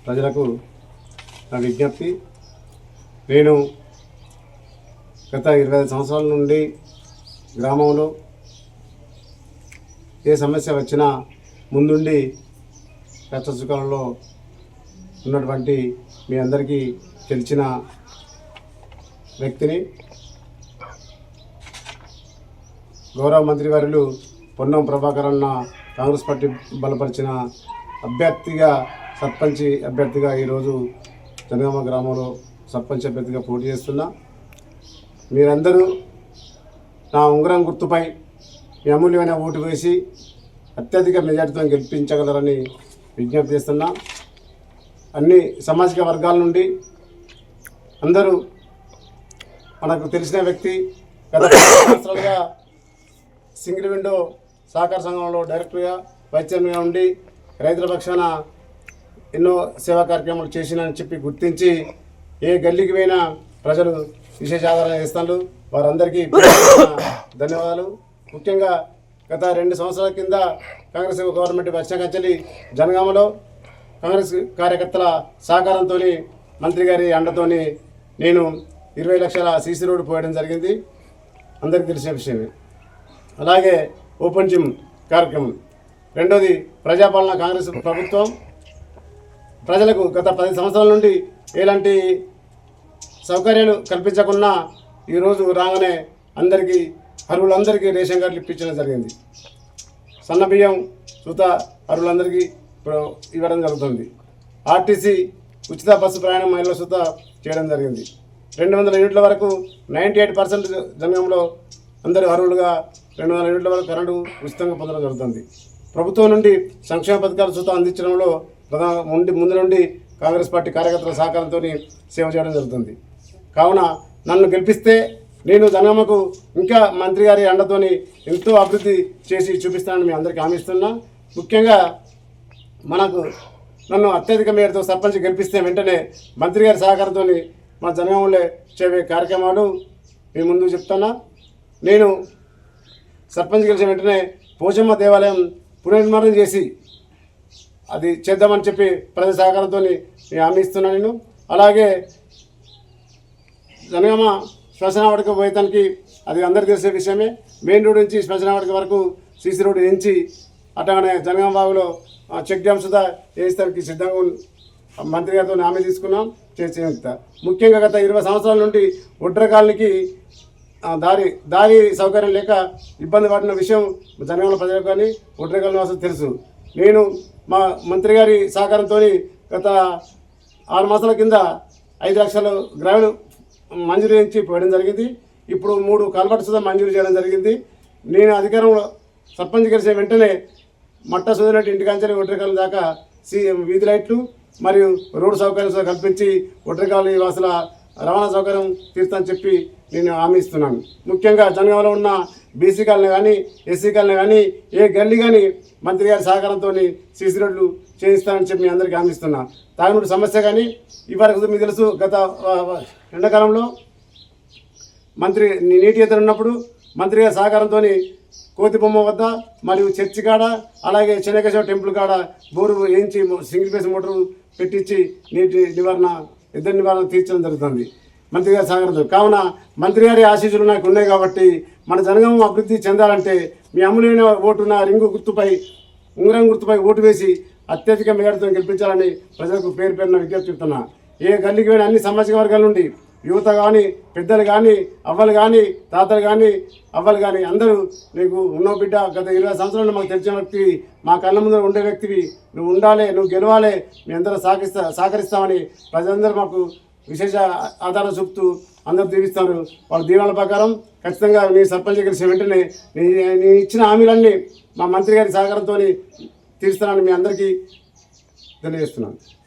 ప్రజలకు నా విజ్ఞప్తి. నేను గత 25 సంవత్సరాల నుండి గ్రామంలో ఏ సమస్య వచ్చినా ముందుండి కష్టసుఖాలలో ఉన్నటువంటి మీ అందరికీ తెలిసిన వ్యక్తిని. గౌరవ మంత్రివర్యులు పొన్నం ప్రభాకర్ అన్న కాంగ్రెస్ పార్టీ బలపరిచిన అభ్యర్థిగా సర్పంచ్ అభ్యర్థిగా ఈరోజు జనగామ గ్రామంలో సర్పంచ్ అభ్యర్థిగా పోటీ చేస్తున్నా. మీరందరూ నా ఉంగరం గుర్తుపై మీ అమూల్యమైన ఓటు వేసి అత్యధిక మెజార్టీతో గెలిపించగలరని విజ్ఞప్తి చేస్తున్నా. అన్ని సామాజిక వర్గాల నుండి అందరూ మనకు తెలిసిన వ్యక్తి. గత 10 సంవత్సరాలుగా సింగిల్ విండో సహకార సంఘంలో డైరెక్టర్గా వైస్ చైర్మన్గా ఉండి రైతుల పక్షాన ఎన్నో సేవా కార్యక్రమాలు చేసినని చెప్పి గుర్తించి ఏ గల్లీకి పోయినా ప్రజలు విశేష ఆదరణ చేస్తున్నారు. వారందరికీ ధన్యవాదాలు. ముఖ్యంగా గత 2 సంవత్సరాల కింద కాంగ్రెస్ గవర్నమెంట్ వచ్చిన కంచెలి జనగామలో కాంగ్రెస్ కార్యకర్తల సహకారంతో మంత్రి గారి అండతోని నేను 20 లక్షల సీసీ రోడ్డు పోయడం జరిగింది. అందరికీ తెలిసిన విషయమే. అలాగే ఓపెన్ జిమ్ కార్యక్రమం. రెండోది ప్రజాపాలన కాంగ్రెస్ ప్రభుత్వం ప్రజలకు గత 10 సంవత్సరాల నుండి ఎలాంటి సౌకర్యాలు కల్పించకుండా ఈరోజు రాగానే అందరికీ అర్హులందరికీ రేషన్ కార్డులు ఇప్పించడం జరిగింది. సన్న బియ్యం సూత అర్హులందరికీ ఇప్పుడు ఇవ్వడం జరుగుతుంది. ఆర్టీసీ ఉచిత బస్సు ప్రయాణం మహిళల సూత చేయడం జరిగింది. 200 యూనిట్ల వరకు 98% జనగంలో అందరూ అర్హులుగా 200 యూనిట్ల వరకు కరెంటు ఉచితంగా పొందడం జరుగుతుంది. ప్రభుత్వం నుండి సంక్షేమ పథకాలు సూత అందించడంలో ముందు నుండి కాంగ్రెస్ పార్టీ కార్యకర్తల సహకారంతో సేవ చేయడం జరుగుతుంది. కావున నన్ను గెలిపిస్తే నేను జనగామకు ఇంకా మంత్రి గారి అండతోని ఎంతో అభివృద్ధి చేసి చూపిస్తానని మీ అందరికీ హామీ ఇస్తున్నా. ముఖ్యంగా నన్ను అత్యధిక మేరతో సర్పంచ్ గెలిపిస్తే వెంటనే మంత్రి గారి సహకారంతో మా జనగామంలో చేసే కార్యక్రమాలు మీ ముందు చెప్తున్నా. నేను సర్పంచ్ గెలిచిన వెంటనే పోచమ్మ దేవాలయం పునర్నిర్మాణం చేసి అది చేద్దామని చెప్పి ప్రజల సహకారంతో నేను హామీ ఇస్తున్నాను. నేను అలాగే జనగామ శ్మశానవాడికి పోయేదానికి అది అందరికీ తెలిసే విషయమే. మెయిన్ రోడ్ నుంచి శ్మశానవాడికి వరకు సీసీ రోడ్డు వేయించి అట్లానే జనగామ బాగులో చెక్ డ్యామ్ సుధా వేయించడానికి సిద్ధంగా మంత్రి గారితో హామీ తీసుకున్నాం. చేస్తా. ముఖ్యంగా గత 20 సంవత్సరాల నుండి ఒడ్రకాలనికి దారి సౌకర్యం లేక ఇబ్బంది పడిన విషయం జనగామ ప్రజలకు కానీ ఒడ్రకాల నివాసులకు తెలుసు. నేను మా మంత్రి గారి సహకారంతో గత 6 మాసాల కింద 5 లక్షల గ్రావెల్ మంజూరు చేయించి పోయడం జరిగింది. ఇప్పుడు 3 కల్వర్ట్ సుధా మంజూరు చేయడం జరిగింది. నేను అధికారంలో సర్పంచ్ గెలిచిన వెంటనే మట్ట సుధనట్టు ఇంటికాంచని ఒడ్రకాల దాకా వీధి లైట్లు మరియు రోడ్డు సౌకర్యం కల్పించి ఒడ్రకాల వాసుల రవాణా సౌకర్యం తీర్చని చెప్పి నేను హామీ ఇస్తున్నాను. ముఖ్యంగా జనగామలో ఉన్న బీసీ కాలనీ కానీ ఎస్సీ కాలనీ కానీ ఏ గల్లీ కానీ మంత్రి గారి సహకారంతో సీసీ రోడ్లు చేయిస్తానని చెప్పి మీ అందరికీ హామీ ఇస్తున్నా. తాగునీటి సమస్య కానీ ఇవరకు మీకు తెలుసు. గత ఎండాకాలంలో మంత్రి నీటి ఎత్తున ఉన్నప్పుడు మంత్రి గారి సహకారంతో కోతి బొమ్మ వద్ద మరియు చర్చి కాడ అలాగే చెన్నకేశ్వర టెంపుల్ కాడ బోరు వేయించి సింగిల్ ఫేస్ మోటారు పెట్టించి నీటి నివారణ ఇద్దరి నివారణ తీర్చడం జరుగుతుంది మంత్రి గారి సహకారంతో. కావున మంత్రి గారి ఆశీస్సులు నాకు ఉన్నాయి కాబట్టి మన జనగామ అభివృద్ధి చెందాలంటే మీ అమూల్యమైన ఓటున్న రింగు గుర్తుపై ఉంగరం గుర్తుపై ఓటు వేసి అత్యధిక మేరతో గెలిపించాలని ప్రజలకు పేరు పేరున విజ్ఞప్తి చెప్తున్నా. ఏ గల్లీకి పోయిన అన్ని సామాజిక వర్గాల నుండి యువత కానీ పెద్దలు కానీ అవ్వలు కానీ తాతలు కానీ అవ్వలు కానీ అందరూ నీకు ఉన్నో బిడ్డ గత 20 సంవత్సరాలు మాకు తెలిసిన వ్యక్తివి, మా కళ్ళ ముందు ఉండే వ్యక్తివి, నువ్వు ఉండాలి, నువ్వు గెలవాలి, మీ అందరూ సహకరిస్తామని ప్రజలందరూ మాకు విశేష ఆధారం చూపుతూ అందరూ దీవిస్తారు. వాళ్ళ దీవెనల ప్రకారం ఖచ్చితంగా నీ సర్పంచ్ గెలిచిన వెంటనే నేను ఇచ్చిన హామీలన్నీ మా మంత్రి గారి సహకారంతో తీరుస్తానని మీ అందరికీ తెలియజేస్తున్నాను.